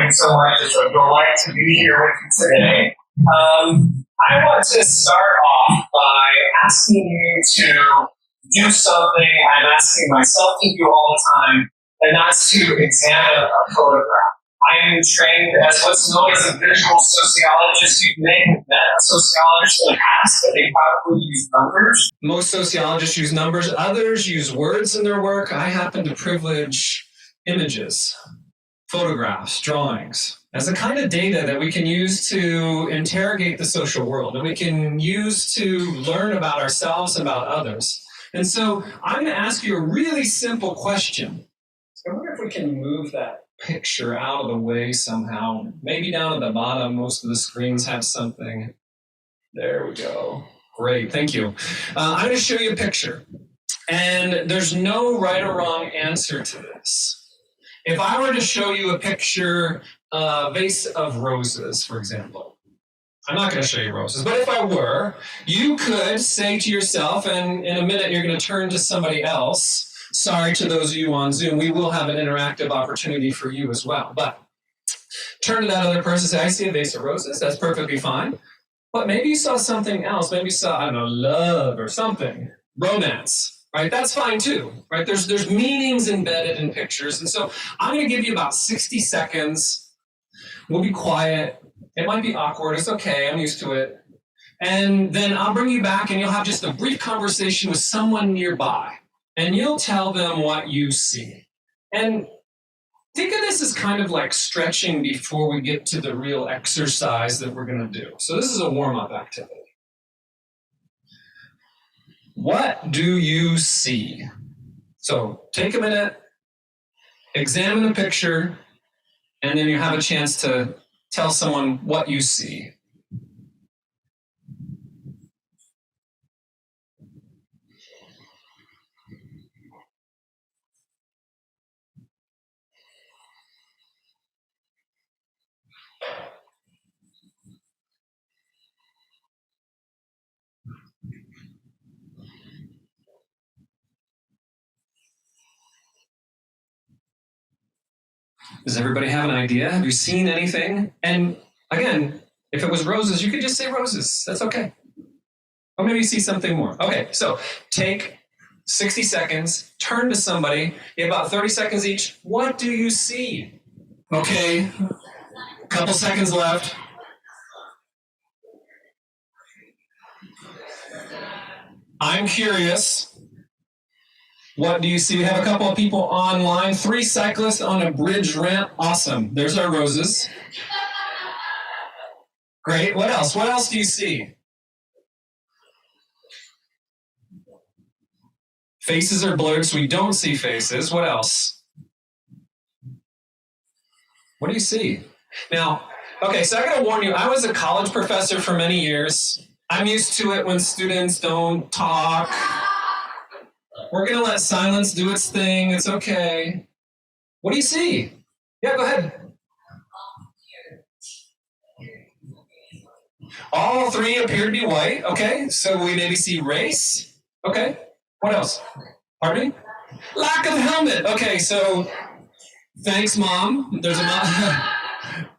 morning so much. It's a delight to be here with you today. I want to start off by asking you to do something I'm asking myself to do all the time, and that's to examine a photograph. I am trained as what's known as a visual sociologist. You may have met a sociologist in the past, but they probably use numbers. Most sociologists use numbers. Others use words in their work. I happen to privilege images, photographs, drawings, as the kind of data that we can use to interrogate the social world, that we can use to learn about ourselves and about others. And so I'm going to ask you a really simple question. I wonder if we can move that picture out of the way somehow. Maybe down at the bottom, most of the screens have something. There we go. Great, thank you. I'm going to show you a picture. And there's no right or wrong answer to this. If I were to show you a picture, a vase of roses, for example, I'm not going to show you roses, but if I were, you could say to yourself, and in a minute you're going to turn to somebody else. Sorry to those of you on Zoom, we will have an interactive opportunity for you as well. But turn to that other person and say, I see a vase of roses. That's perfectly fine. But maybe you saw something else. Maybe you saw, I don't know, love or something, romance, right? That's fine too, right? There's meanings embedded in pictures. And so I'm going to give you about 60 seconds. We'll be quiet. It might be awkward. It's okay. I'm used to it. And then I'll bring you back and you'll have just a brief conversation with someone nearby. And you'll tell them what you see. And think of this as kind of like stretching before we get to the real exercise that we're going to do. So this is a warm-up activity. What do you see? So take a minute, examine the picture, and then you have a chance to tell someone what you see. Does everybody have an idea? Have you seen anything? And again, if it was roses, you could just say roses. That's okay. Or maybe you see something more. Okay, so take 60 seconds, turn to somebody, you have about 30 seconds each. What do you see? Okay, a couple seconds left. I'm curious. What do you see? We have a couple of people online. 3 cyclists on a bridge ramp. Awesome. There's our roses. Great. What else? What else do you see? Faces are blurred, so we don't see faces. What else? What do you see? Now, okay, so I gotta warn you, I was a college professor for many years. I'm used to it when students don't talk. We're going to let silence do its thing. It's okay. What do you see? Yeah, go ahead. All 3 appear to be white. Okay, so we maybe see race. Okay, what else? Pardon me? Lack of helmet. Okay, so thanks, Mom. There's a mom.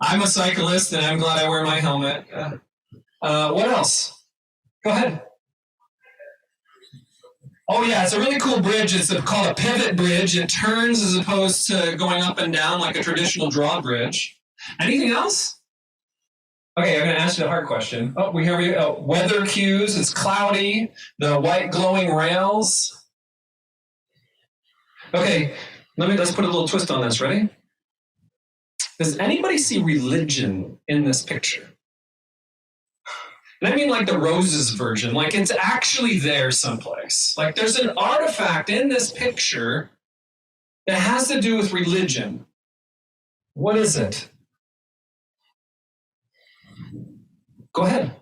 I'm a cyclist, and I'm glad I wear my helmet. What else? Go ahead. Oh yeah, it's a really cool bridge. It's called a pivot bridge. It turns as opposed to going up and down like a traditional drawbridge. Anything else? Okay, I'm going to ask you the hard question. Oh, we have weather cues. It's cloudy. The white glowing rails. Okay, let's put a little twist on this. Ready? Does anybody see religion in this picture? And I mean like the roses version, like it's actually there someplace. Like there's an artifact in this picture that has to do with religion. What is it? Go ahead.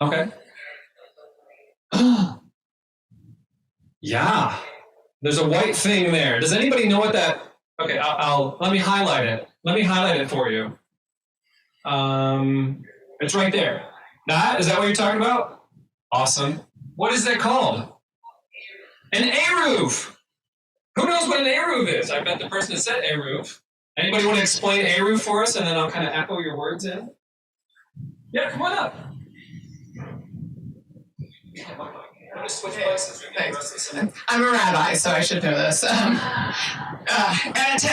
Okay. Yeah. There's a white thing there. Does anybody know what that? Okay, let me highlight it. Let me highlight it for you. It's right there. Is that what you're talking about? Awesome. What is that called? An eruv. Who knows what an eruv is? I bet the person that said eruv Anybody want to explain Eru for us, and then I'll kind of echo your words in? Yeah, come on up. I'm going to switch places. I'm a rabbi, so I should know this.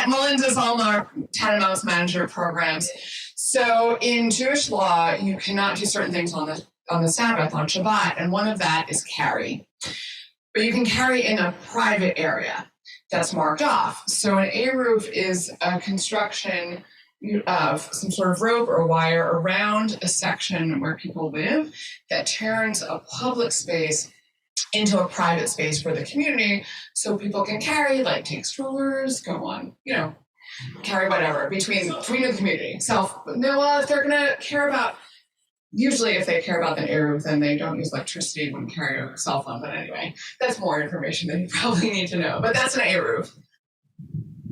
Melinda's Almar, Tanimos Manager Programs. So in Jewish law, you cannot do certain things on the Sabbath, on Shabbat, and one of that is carry. But you can carry in a private area that's marked off. So an Eruv is a construction of some sort of rope or wire around a section where people live that turns a public space into a private space for the community, so people can carry, like take strollers, go on, carry whatever between the community. If they're gonna care about, usually if they care about the Eruv, then they don't use electricity when carry a cell phone. But anyway, that's more information than you probably need to know. But that's an Eruv.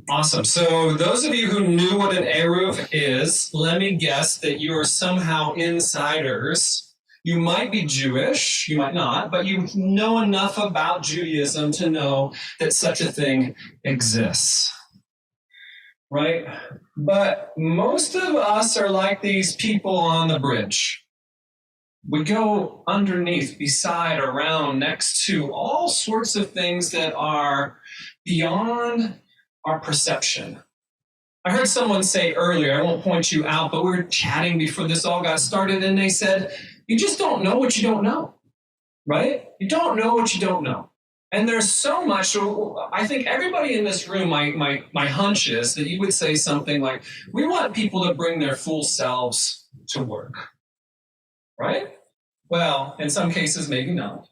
Awesome. So those of you who knew what an Eruv is, let me guess that you are somehow insiders. You might be Jewish, you might not, but you know enough about Judaism to know that such a thing exists, right? But most of us are like these people on the bridge. We go underneath, beside, around, next to all sorts of things that are beyond our perception. I heard someone say earlier, I won't point you out, but we were chatting before this all got started, and they said, you just don't know what you don't know, right? You don't know what you don't know. And there's so much, so I think everybody in this room, my hunch is that you would say something like, we want people to bring their full selves to work, right? Well, in some cases, maybe not.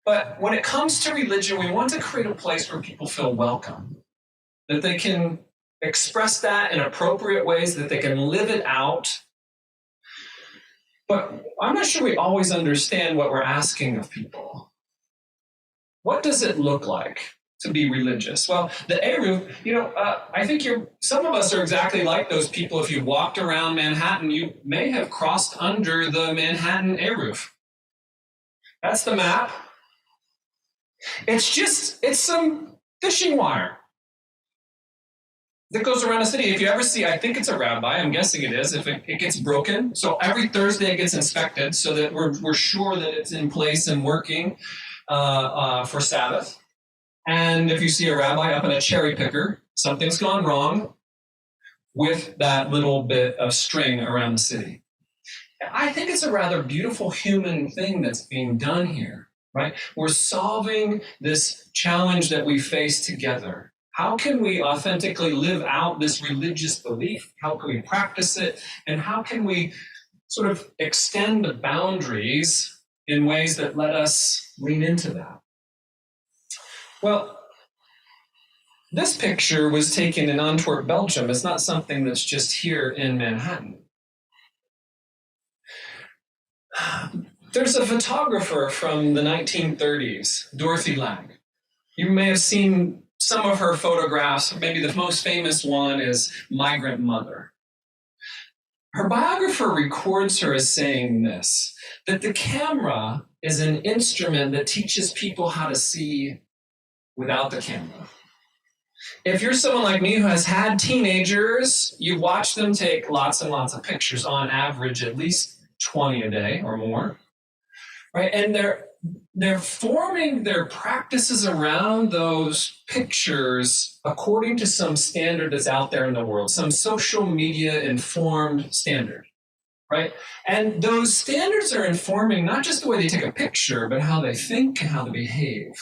But when it comes to religion, we want to create a place where people feel welcome, that they can express that in appropriate ways, that they can live it out. But I'm not sure we always understand what we're asking of people. What does it look like to be religious? Well, the Eruv, I think some of us are exactly like those people. If you walked around Manhattan, you may have crossed under the Manhattan Eruv. That's the map. It's some fishing wire that goes around the city. If you ever see, I think it's a rabbi, I'm guessing it is, if it gets broken. So every Thursday it gets inspected so that we're sure that it's in place and working for Sabbath. And if you see a rabbi up in a cherry picker, something's gone wrong with that little bit of string around the city. I think it's a rather beautiful human thing that's being done here, right? We're solving this challenge that we face together. How can we authentically live out this religious belief? How can we practice it? And how can we sort of extend the boundaries in ways that let us lean into that? Well, this picture was taken in Antwerp, Belgium. It's not something that's just here in Manhattan. There's a photographer from the 1930s, Dorothy Lack. You may have seen some of her photographs. Maybe the most famous one is Migrant Mother. Her biographer records her as saying this, that the camera is an instrument that teaches people how to see without the camera. If you're someone like me who has had teenagers, you watch them take lots and lots of pictures, on average at least 20 a day or more, right? And they're forming their practices around those pictures according to some standard that's out there in the world, some social media informed standard, right? And those standards are informing not just the way they take a picture, but how they think and how they behave.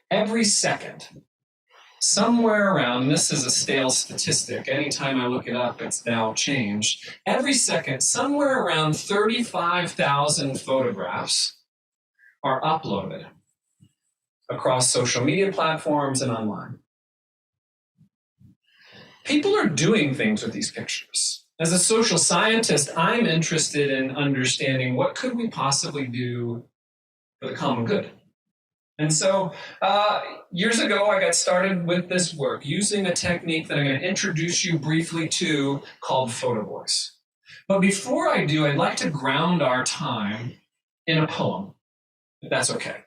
Every second, somewhere around, this is a stale statistic, anytime I look it up, it's now changed. Every second, somewhere around 35,000 photographs are uploaded across social media platforms and online. People are doing things with these pictures. As a social scientist, I'm interested in understanding what could we possibly do for the common good. And so years ago, I got started with this work using a technique that I'm going to introduce you briefly to called Photovoice. But before I do, I'd like to ground our time in a poem, if that's okay.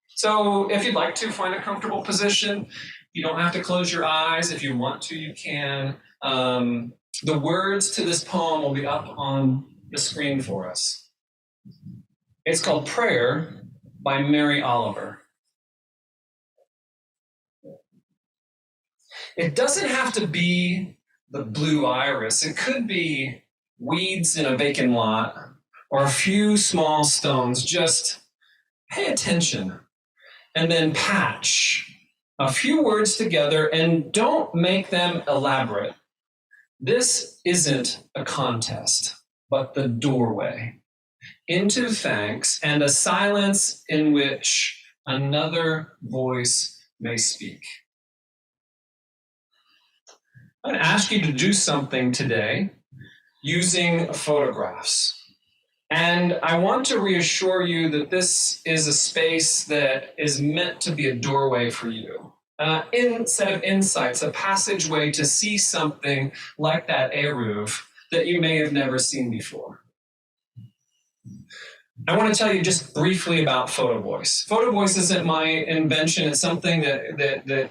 So if you'd like to find a comfortable position, You don't have to close your eyes. If you want to, you can. The words to this poem will be up on the screen for us. It's called Prayer by Mary Oliver. It doesn't have to be the blue iris. It could be weeds in a vacant lot or a few small stones. Just pay attention and then patch a few words together and don't make them elaborate. This isn't a contest, but the doorway into thanks and a silence in which another voice may speak. I'm going to ask you to do something today using photographs. And I want to reassure you that this is a space that is meant to be a doorway for you. Set of insights, a passageway to see something like that Eruv that you may have never seen before. I want to tell you just briefly about Photovoice. Photovoice isn't my invention. It's something that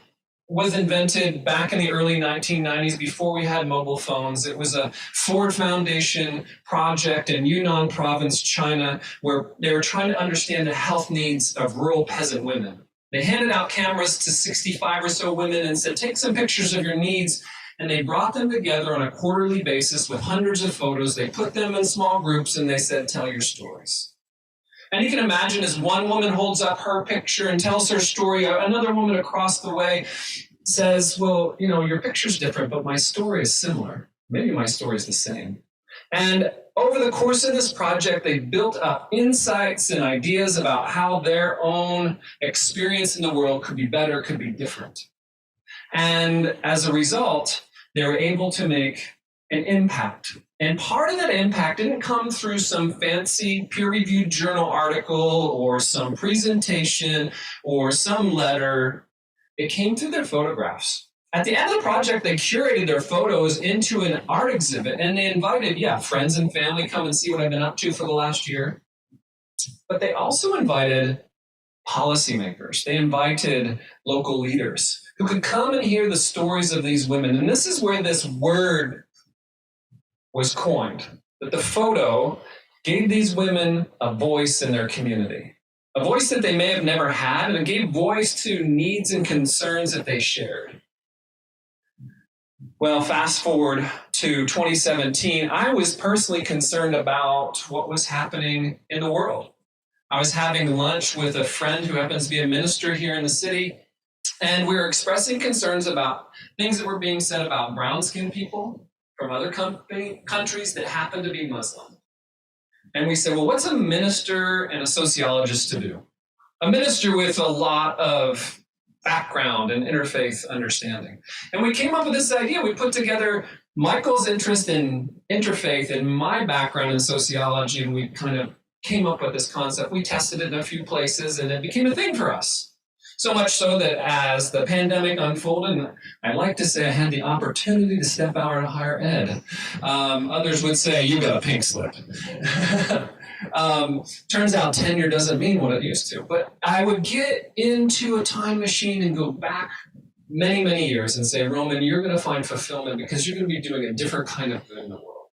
was invented back in the early 1990s before we had mobile phones. It was a Ford Foundation project in Yunnan province, China, where they were trying to understand the health needs of rural peasant women. They handed out cameras to 65 or so women and said, take some pictures of your needs. And they brought them together on a quarterly basis with hundreds of photos. They put them in small groups and they said, tell your stories. And you can imagine as one woman holds up her picture and tells her story, another woman across the way says, well, you know, your picture's different, but my story is similar. Maybe my story is the same. And over the course of this project, they built up insights and ideas about how their own experience in the world could be better, could be different. And as a result, they were able to make an impact. And part of that impact didn't come through some fancy peer-reviewed journal article or some presentation or some letter. It came through their photographs. At the end of the project, they curated their photos into an art exhibit, and they invited, friends and family, come and see what I've been up to for the last year. But they also invited policymakers. They invited local leaders who could come and hear the stories of these women. And this is where this word was coined, that the photo gave these women a voice in their community, a voice that they may have never had, and it gave voice to needs and concerns that they shared. Well, fast forward to 2017, I was personally concerned about what was happening in the world. I was having lunch with a friend who happens to be a minister here in the city, and we were expressing concerns about things that were being said about brown-skinned people from other countries that happen to be Muslim. And we said, well, what's a minister and a sociologist to do? A minister with a lot of background and interfaith understanding. And we came up with this idea. We put together Michael's interest in interfaith and my background in sociology, and we kind of came up with this concept. We tested it in a few places, and it became a thing for us. So much so that as the pandemic unfolded, and I like to say I had the opportunity to step out of higher ed. Others would say, you got a pink slip. Turns out tenure doesn't mean what it used to. But I would get into a time machine and go back many, many years and say, Roman, you're going to find fulfillment because you're going to be doing a different kind of good in the world.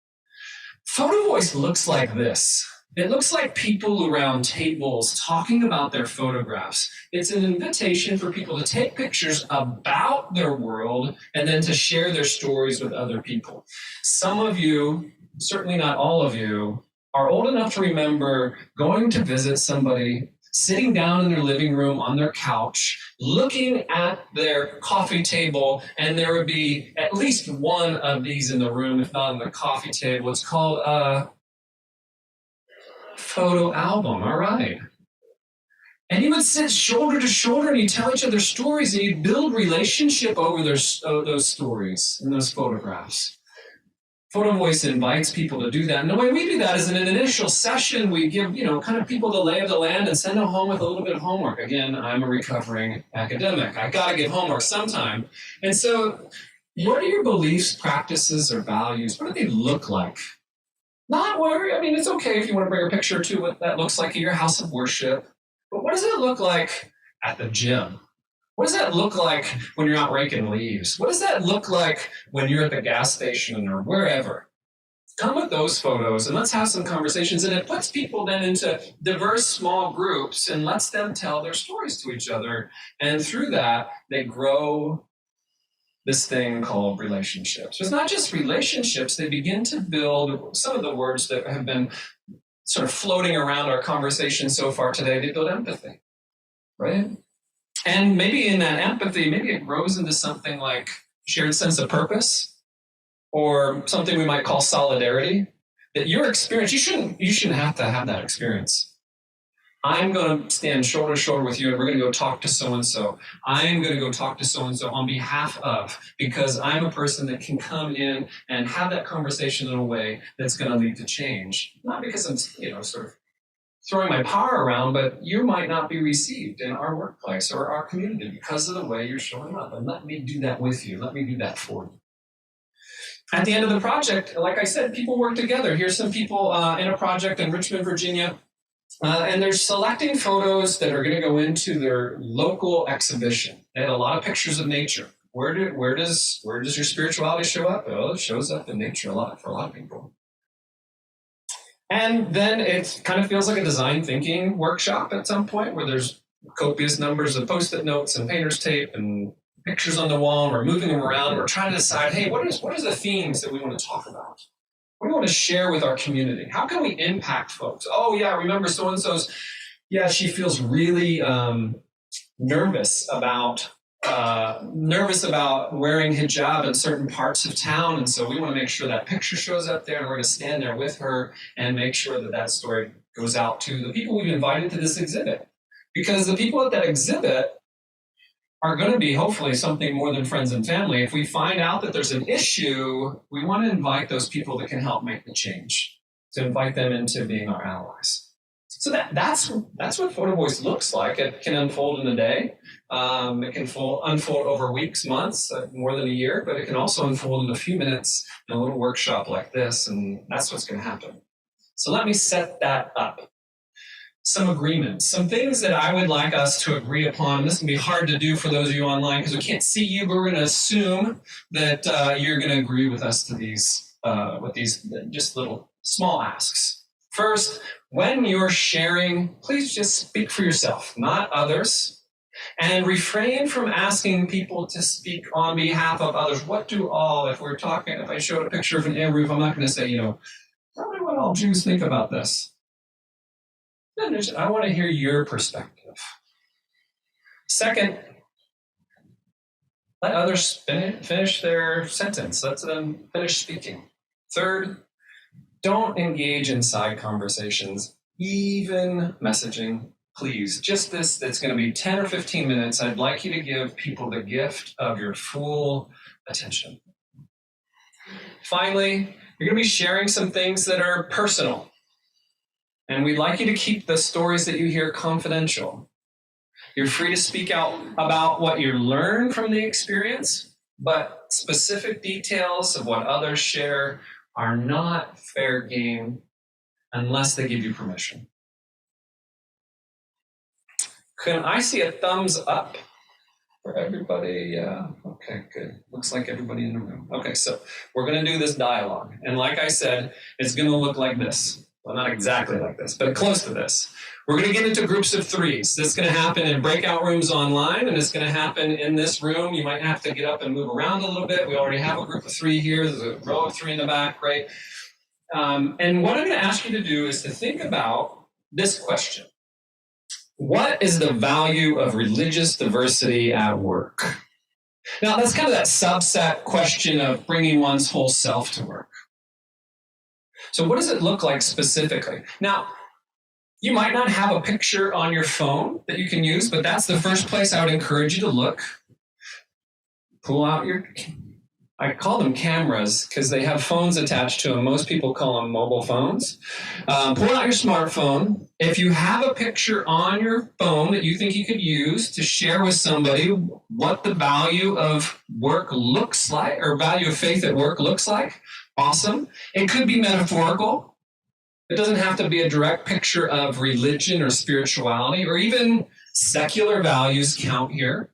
Photovoice looks like this. It looks like people around tables talking about their photographs. It's an invitation for people to take pictures about their world and then to share their stories with other people. Some of you, certainly not all of you, are old enough to remember going to visit somebody, sitting down in their living room on their couch, looking at their coffee table, and there would be at least one of these in the room, if not on the coffee table. It's called a photo album, all right. And you would sit shoulder to shoulder and you tell each other stories and you build relationship over those stories and those photographs. Photovoice invites people to do that. And the way we do that is in an initial session, we give, kind of people the lay of the land and send them home with a little bit of homework. Again, I'm a recovering academic. I got to give homework sometime. And so what are your beliefs, practices, or values? What do they look like? Not worry. It's okay if you want to bring a picture or two what that looks like in your house of worship. But what does it look like at the gym? What does that look like when you're out raking leaves? What does that look like when you're at the gas station or wherever? Come with those photos and let's have some conversations. And it puts people then into diverse small groups and lets them tell their stories to each other. And through that, they grow this thing called relationships. It's not just relationships, they begin to build some of the words that have been sort of floating around our conversation so far today. They build empathy, right? And maybe in that empathy, maybe it grows into something like shared sense of purpose, or something we might call solidarity. That your experience, you shouldn't have to have that experience. I'm going to stand shoulder to shoulder with you, and we're going to go talk to so-and-so. I'm going to go talk to so-and-so on behalf of, because I'm a person that can come in and have that conversation in a way that's going to lead to change. Not because I'm, sort of throwing my power around, but you might not be received in our workplace or our community because of the way you're showing up. And let me do that with you. Let me do that for you. At the end of the project, like I said, people work together. Here's some people in a project in Richmond, Virginia. And they're selecting photos that are going to go into their local exhibition. They had a lot of pictures of nature. Where does your spirituality show up? Well, it shows up in nature a lot for a lot of people. And then it kind of feels like a design thinking workshop at some point where there's copious numbers of Post-it notes and painter's tape and pictures on the wall. We're moving them around. We're trying to decide, hey, what are the themes that we want to talk about? What do we want to share with our community? How can we impact folks? Oh, yeah, remember so-and-so's, she feels really nervous about wearing hijab in certain parts of town. And so we want to make sure that picture shows up there, and we're going to stand there with her and make sure that story goes out to the people we've invited to this exhibit. Because the people at that exhibit are going to be hopefully something more than friends and family. If we find out that there's an issue, we want to invite those people that can help make the change, to invite them into being our allies. So that's what Photovoice looks like. It can unfold in a day. It can unfold over weeks, months, more than a year, but it can also unfold in a few minutes in a little workshop like this, and that's what's going to happen. So let me set that up. Some agreements, some things that I would like us to agree upon. This can be hard to do for those of you online because we can't see you, but we're going to assume that you're going to agree with us to these, with these just little small asks. First, when you're sharing, please just speak for yourself, not others, and refrain from asking people to speak on behalf of others. If I showed a picture of an air roof, I'm not going to say, tell me what all Jews think about this. I want to hear your perspective. Second, let others finish their sentence. Let them finish speaking. Third, don't engage in side conversations, even messaging. Please, just this, it's going to be 10 or 15 minutes. I'd like you to give people the gift of your full attention. Finally, you're going to be sharing some things that are personal. And we'd like you to keep the stories that you hear confidential. You're free to speak out about what you learned from the experience, but specific details of what others share are not fair game unless they give you permission. Can I see a thumbs up for everybody? Yeah, okay, good. Looks like everybody in the room. Okay, so we're going to do this dialogue. And like I said, it's going to look like this. Well, not exactly like this, but close to this. We're going to get into groups of threes. This is going to happen in breakout rooms online, and it's going to happen in this room. You might have to get up and move around a little bit. We already have a group of three here. There's a row of three in the back, right? And what I'm going to ask you to do is to think about this question. What is the value of religious diversity at work? Now, that's kind of that subset question of bringing one's whole self to work. So what does it look like specifically? Now, you might not have a picture on your phone that you can use, but that's the first place I would encourage you to look. Pull out I call them cameras because they have phones attached to them. Most people call them mobile phones. Pull out your smartphone. If you have a picture on your phone that you think you could use to share with somebody what the value of work looks like, or value of faith at work looks like, awesome. It could be metaphorical. It doesn't have to be a direct picture of religion or spirituality, or even secular values count here.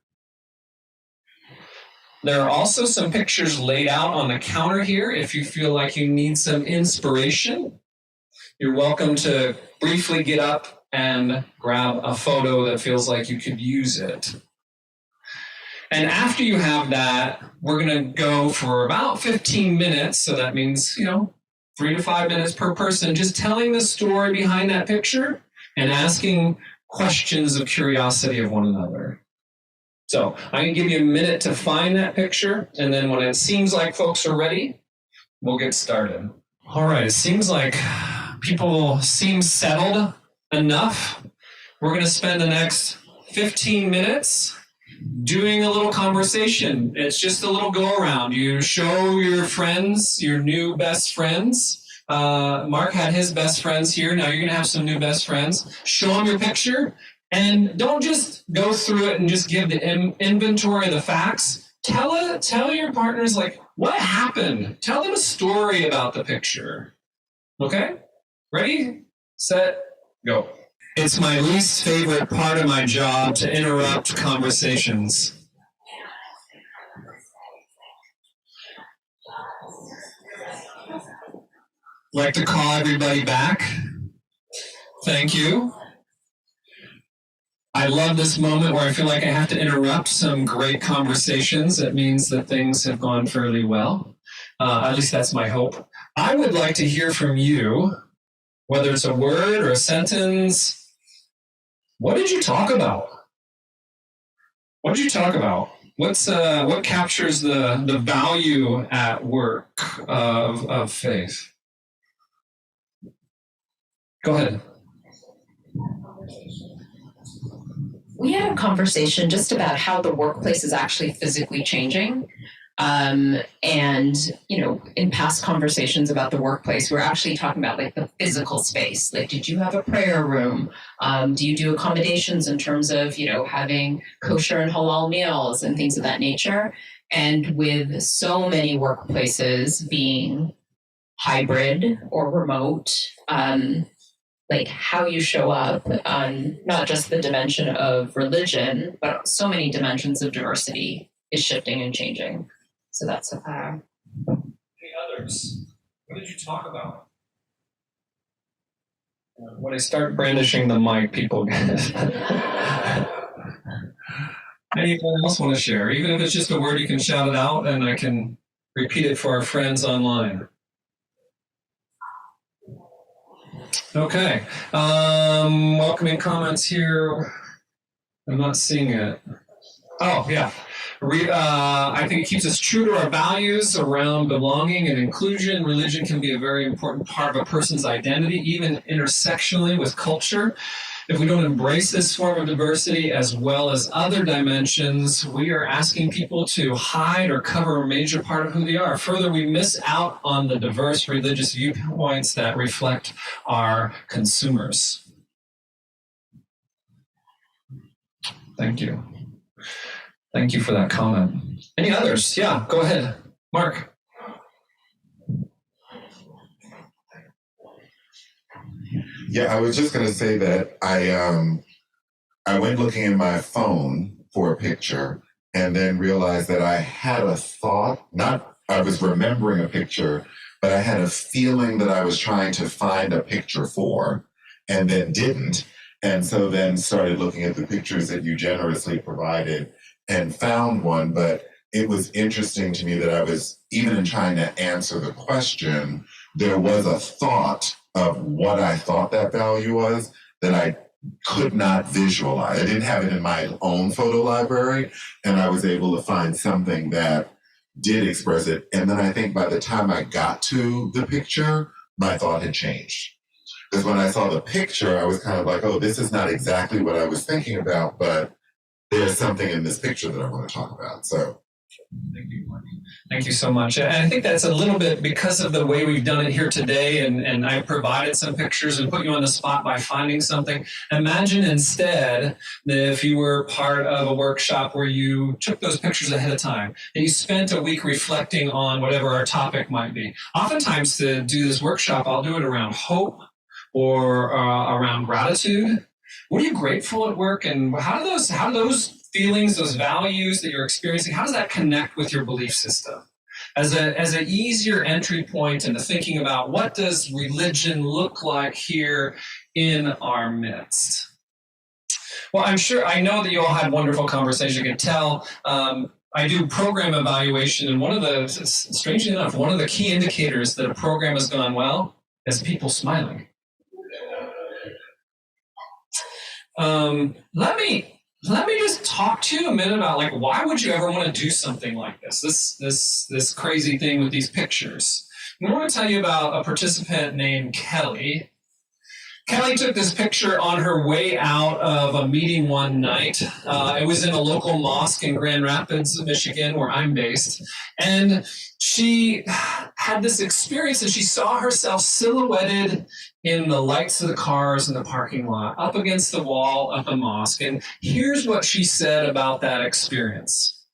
There are also some pictures laid out on the counter here if you feel like you need some inspiration. You're welcome to briefly get up and grab a photo that feels like you could use it. And after you have that, we're going to go for about 15 minutes. So that means, 3 to 5 minutes per person, just telling the story behind that picture and asking questions of curiosity of one another. So I'm going to give you a minute to find that picture. And then when it seems like folks are ready, we'll get started. All right. It seems like people seem settled enough. We're going to spend the next 15 minutes doing a little conversation. It's just a little go around. You show your friends, your new best friends. Mark had his best friends here. Now you're going to have some new best friends. Show them your picture, and don't just go through it and just give the inventory of the facts. Tell your partners, like, what happened. Tell them a story about the picture. Okay? Ready, set, go. It's my least favorite part of my job to interrupt conversations. Like to call everybody back. Thank you. I love this moment where I feel like I have to interrupt some great conversations. It means that things have gone fairly well. At least that's my hope. I would like to hear from you, whether it's a word or a sentence. What did you talk about? What did you talk about? What captures the value at work of faith? Go ahead. We had a conversation just about how the workplace is actually physically changing. And, in past conversations about the workplace, we're actually talking about like the physical space. Like, did you have a prayer room? Do you do accommodations in terms of, having kosher and halal meals and things of that nature? And with so many workplaces being hybrid or remote, like how you show up on not just the dimension of religion, but so many dimensions of diversity is shifting and changing. So that's Any others? What did you talk about? When I start brandishing the mic, people get it. Anyone else want to share? Even if it's just a word, you can shout it out and I can repeat it for our friends online. Okay. Welcoming comments here. I'm not seeing it. Oh, yeah. I think it keeps us true to our values around belonging and inclusion. Religion can be a very important part of a person's identity, even intersectionally with culture. If we don't embrace this form of diversity as well as other dimensions, we are asking people to hide or cover a major part of who they are. Further, we miss out on the diverse religious viewpoints that reflect our consumers. Thank you. Thank you for that comment. Any others? Yeah, go ahead. Mark. Yeah, I was just going to say that I went looking in my phone for a picture and then realized that I had a thought, not I was remembering a picture, but I had a feeling that I was trying to find a picture for and then didn't. And so then started looking at the pictures that you generously provided and found one. But it was interesting to me that I was, even in trying to answer the question, there was a thought of what I thought that value was that I could not visualize. I didn't have it in my own photo library, and I was able to find something that did express it. And then I think by the time I got to the picture, my thought had changed. Because when I saw the picture, I was kind of like, oh, this is not exactly what I was thinking about, but there's something in this picture that I want to talk about. So thank you, Mark. Thank you so much. And I think that's a little bit because of the way we've done it here today, and I provided some pictures and put you on the spot by finding something. Imagine instead that if you were part of a workshop where you took those pictures ahead of time and you spent a week reflecting on whatever our topic might be. Oftentimes to do this workshop, I'll do it around hope or around gratitude. What are you grateful at work, and how do those feelings, those values that you're experiencing, how does that connect with your belief system? As an easier entry point into thinking about what does religion look like here in our midst. Well, I know that you all had wonderful conversation. You can tell I do program evaluation, and strangely enough, one of the key indicators that a program has gone well is people smiling. Let me just talk to you a minute about, like, why would you ever want to do something like this crazy thing with these pictures? I want to tell you about a participant named Kelly. Kelly took this picture on her way out of a meeting one night. It was in a local mosque in Grand Rapids, Michigan, where I'm based. And she had this experience, and she saw herself silhouetted in the lights of the cars in the parking lot, up against the wall of the mosque. And here's what she said about that experience.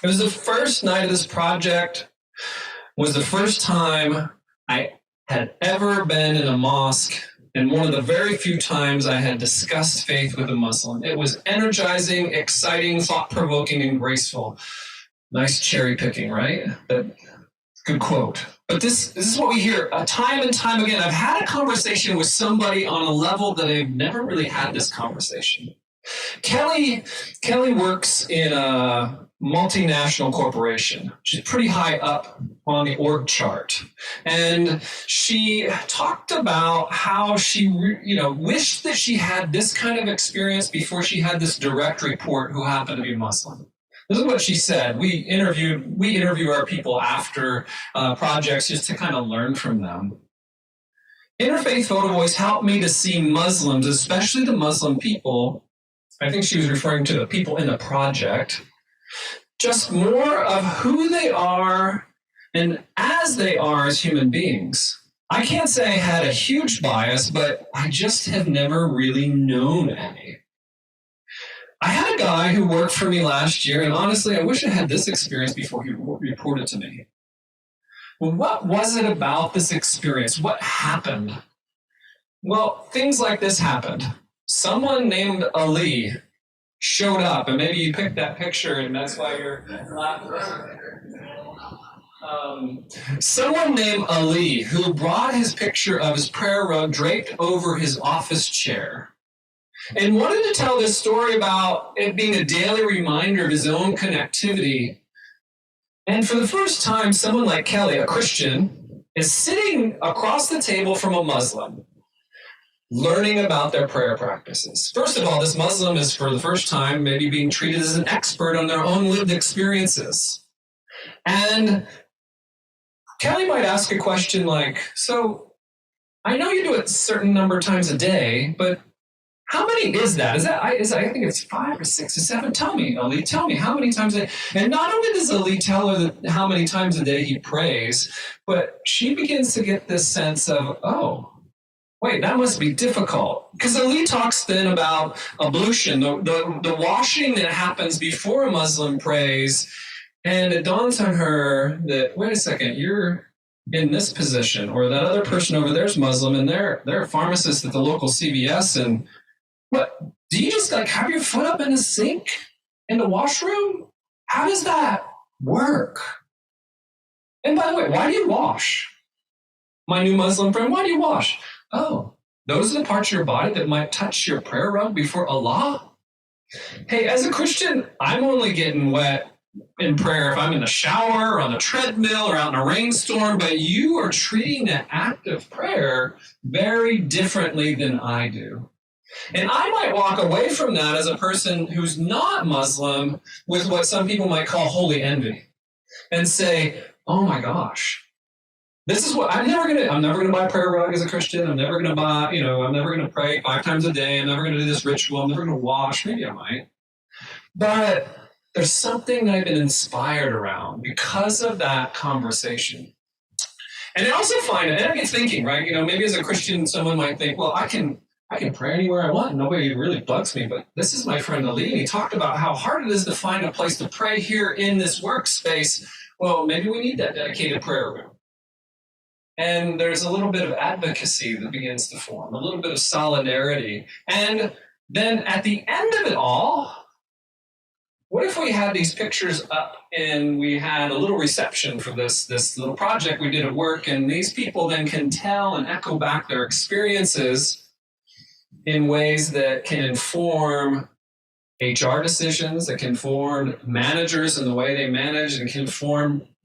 It was the first night of this project, was the first time I had ever been in a mosque, and one of the very few times I had discussed faith with a Muslim. It was energizing, exciting, thought-provoking, and graceful. Nice cherry picking, right? But good quote. But this is what we hear time and time again. I've had a conversation with somebody on a level that I've never really had this conversation. Kelly works in a multinational corporation. She's pretty high up on the org chart. And she talked about how she wished that she had this kind of experience before she had this direct report who happened to be Muslim. This is what she said. We interview our people after projects just to kind of learn from them. Interfaith Photovoice helped me to see Muslims, especially the Muslim people. I think she was referring to the people in the project, just more of who they are and as they are as human beings. I can't say I had a huge bias, but I just have never really known any. I had a guy who worked for me last year, and honestly, I wish I had this experience before he reported to me. Well, what was it about this experience? What happened? Well, things like this happened. Someone named Ali showed up, and maybe you picked that picture, and that's why you're laughing. Someone named Ali who brought his picture of his prayer rug draped over his office chair and wanted to tell this story about it being a daily reminder of his own connectivity. And for the first time, someone like Kelly, a Christian, is sitting across the table from a Muslim, learning about their prayer practices. First of all, this Muslim is for the first time maybe being treated as an expert on their own lived experiences. And Kelly might ask a question like, so I know you do it a certain number of times a day, but how many is that? I think it's 5 or 6 or 7. Tell me, Ali, tell me how many times a day. And not only does Ali tell her how many times a day he prays, but she begins to get this sense of, oh, wait, that must be difficult. Because Ali talks then about ablution, the washing that happens before a Muslim prays. And it dawns on her that, wait a second, you're in this position, or that other person over there is Muslim, and they're a pharmacist at the local CVS, and what, do you just like have your foot up in the sink in the washroom? How does that work? And by the way, why do you wash? My new Muslim friend, why do you wash? Oh, those are the parts of your body that might touch your prayer rug before Allah? Hey, as a Christian, I'm only getting wet in prayer if I'm in the shower or on the treadmill or out in a rainstorm, but you are treating the act of prayer very differently than I do. And I might walk away from that as a person who's not Muslim with what some people might call holy envy and say, oh my gosh, this is what I'm never gonna buy a prayer rug as a Christian. I'm never gonna I'm never gonna pray 5 times a day. I'm never gonna do this ritual. I'm never gonna wash. Maybe I might. But there's something that I've been inspired around because of that conversation. And I also find, and I get thinking, right, maybe as a Christian, someone might think, well, I can pray anywhere I want. Nobody really bugs me. But this is my friend Ali, and he talked about how hard it is to find a place to pray here in this workspace. Well, maybe we need that dedicated prayer room. And there's a little bit of advocacy that begins to form, a little bit of solidarity. And then at the end of it all, What if we had these pictures up and we had a little reception for this little project we did at work, and these people then can tell and echo back their experiences in ways that can inform HR decisions, that can inform managers in the way they manage, and can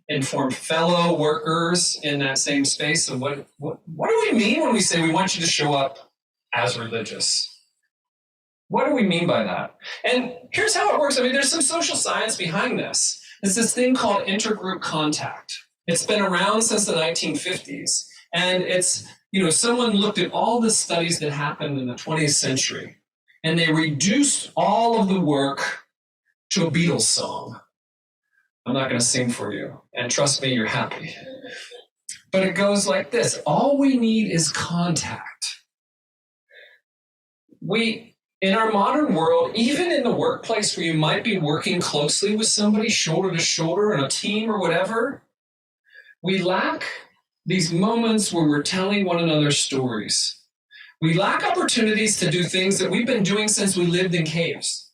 inform fellow workers in that same space. And what do we mean when we say we want you to show up as religious? What do we mean by that? And here's how it works. I mean, there's some social science behind this. There's this thing called intergroup contact. It's been around since the 1950s. And it's, someone looked at all the studies that happened in the 20th century, and they reduced all of the work to a Beatles song. I'm not going to sing for you. And trust me, you're happy. But it goes like this. All we need is contact. In our modern world, even in the workplace where you might be working closely with somebody, shoulder to shoulder in a team or whatever, we lack these moments where we're telling one another stories. We lack opportunities to do things that we've been doing since we lived in caves.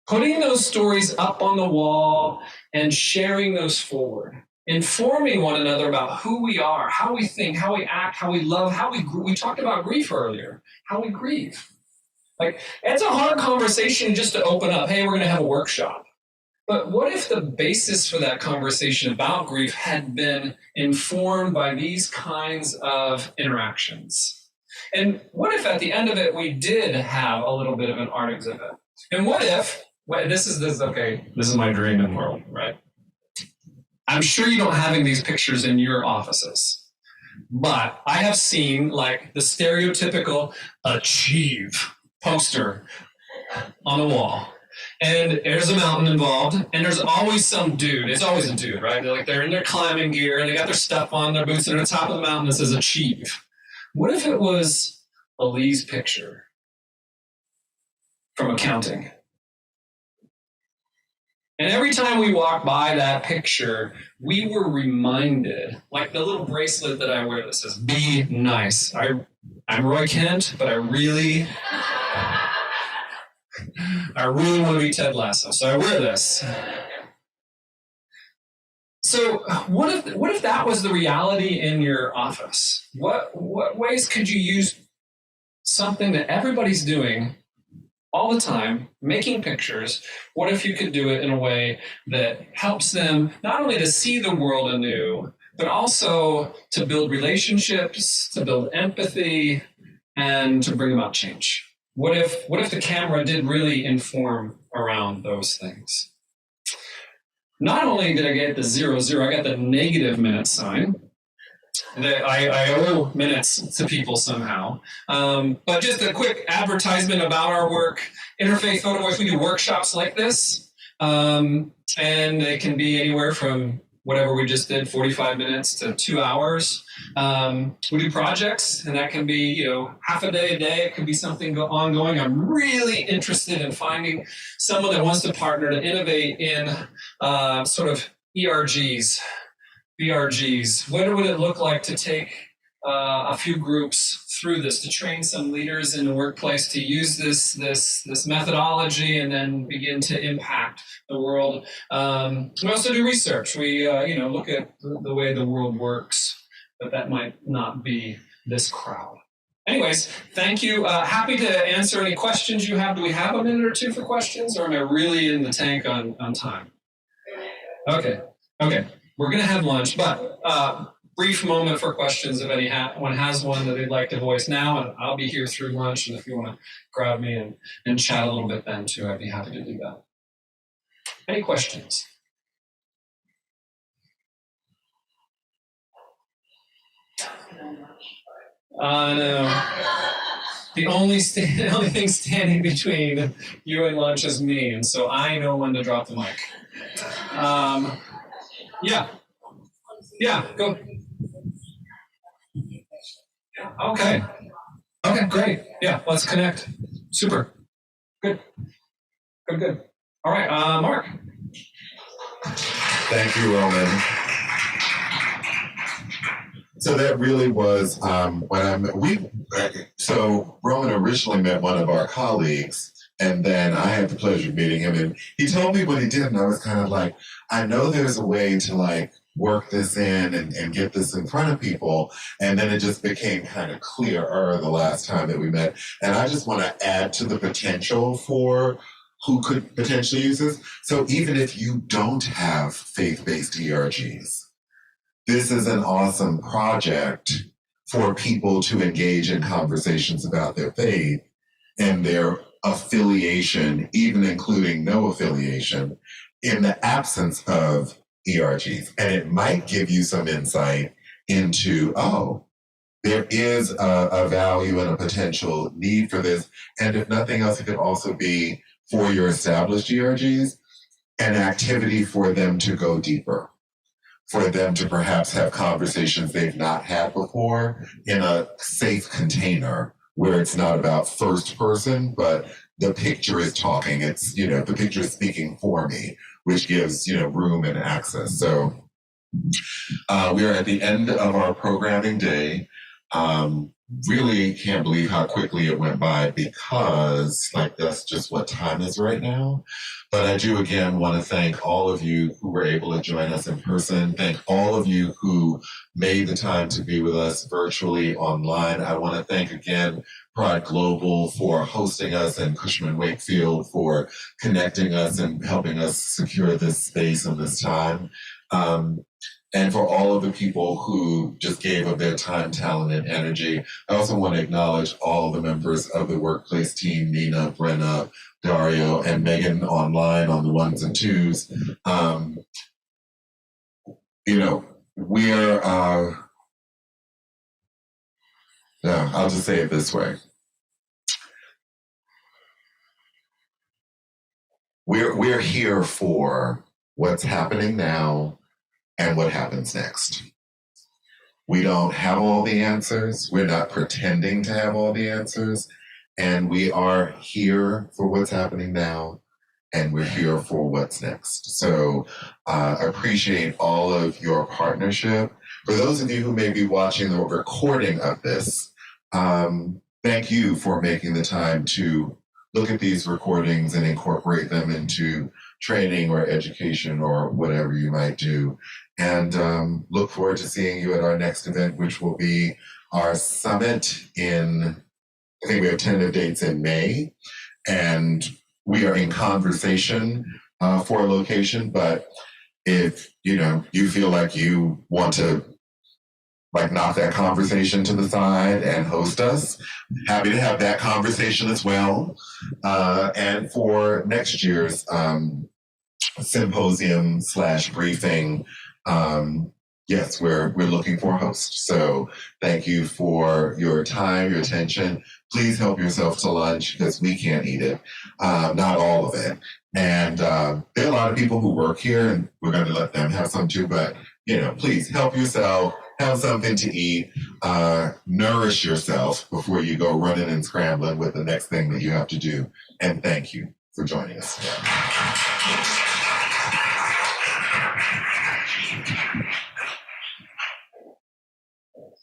Putting those stories up on the wall and sharing those forward. Informing one another about who we are, how we think, how we act, how we love, we talked about grief earlier, how we grieve. Like, it's a hard conversation just to open up. Hey, we're going to have a workshop. But what if the basis for that conversation about grief had been informed by these kinds of interactions? And what if at the end of it, we did have a little bit of an art exhibit? And what if, this is my dream in the world, right? I'm sure you don't have these pictures in your offices, but I have seen like the stereotypical achieve poster on the wall, and there's a mountain involved, and there's always some dude. It's always a dude, right? They're in their climbing gear, and they got their stuff on, their boots, and they're on the top of the mountain that says achieve. What if it was Elise picture from accounting? And every time we walk by that picture, we were reminded, like the little bracelet that I wear that says, be nice. I'm Roy Kent, but I really want to be Ted Lasso, so I wear this. So what if that was the reality in your office? What ways could you use something that everybody's doing all the time, making pictures? What if you could do it in a way that helps them not only to see the world anew, but also to build relationships, to build empathy, and to bring about change? What if the camera did really inform around those things? Not only did I get the 0, I got the negative minute sign. That I owe minutes to people somehow. But just a quick advertisement about our work. Interfaith Photovoice, we do workshops like this. And it can be anywhere from whatever we just did, 45 minutes to 2 hours. We do projects, and that can be, half a day. It could be something ongoing. I'm really interested in finding someone that wants to partner to innovate in sort of ERGs, BRGs. What would it look like to take a few groups through this, to train some leaders in the workplace to use this methodology and then begin to impact the world? We also do research. We look at the way the world works, but that might not be this crowd. Anyways, thank you. Happy to answer any questions you have. Do we have a minute or two for questions, or am I really in the tank on time? Okay. We're going to have lunch, but brief moment for questions if anyone has one that they'd like to voice now, and I'll be here through lunch, and if you want to grab me and chat a little bit then too, I'd be happy to do that. Any questions? No. The only thing standing between you and lunch is me, and so I know when to drop the mic. Yeah, go. Okay, great. Yeah, let's connect. Super. Good. All right, Mark. Thank you, Roman. So that really was so Roman originally met one of our colleagues, And then I had the pleasure of meeting him, and he told me what he did, and I was kind of like, I know there's a way to like work this in and get this in front of people. And then it just became kind of clearer the last time that we met. And I just want to add to the potential for who could potentially use this. So even if you don't have faith-based ERGs, this is an awesome project for people to engage in conversations about their faith and their affiliation, even including no affiliation, in the absence of ERGs. And it might give you some insight into, oh, there is a value and a potential need for this. And if nothing else, it could also be for your established ERGs, an activity for them to go deeper, for them to perhaps have conversations they've not had before in a safe container where it's not about first person, but the picture is talking. It's, the picture is speaking for me, which gives, room and access. So we are at the end of our programming day. Really can't believe how quickly it went by because that's just what time is right now. But I do again want to thank all of you who were able to join us in person. Thank all of you who made the time to be with us virtually online. I want to thank again Pride Global for hosting us and Cushman Wakefield for connecting us and helping us secure this space and this time. And for all of the people who just gave of their time, talent, and energy. I also want to acknowledge all of the members of the workplace team, Nina, Brenna, Dario, and Megan online on the ones and twos. I'll just say it this way. We're here for what's happening now and what happens next. We don't have all the answers. We're not pretending to have all the answers. And we are here for what's happening now, and we're here for what's next. So appreciate all of your partnership. For those of you who may be watching the recording of this, thank you for making the time to look at these recordings and incorporate them into training or education or whatever you might do. And look forward to seeing you at our next event, which will be our summit I think we have tentative dates in May, and we are in conversation for a location. But if you feel like you want to knock that conversation to the side and host us, happy to have that conversation as well. And for next year's symposium/briefing, yes, we're looking for a host. So thank you for your time, your attention. Please help yourself to lunch because we can't eat it, not all of it. And there are a lot of people who work here, and we're going to let them have some too. But please help yourself, have something to eat, nourish yourself before you go running and scrambling with the next thing that you have to do. And thank you for joining us today.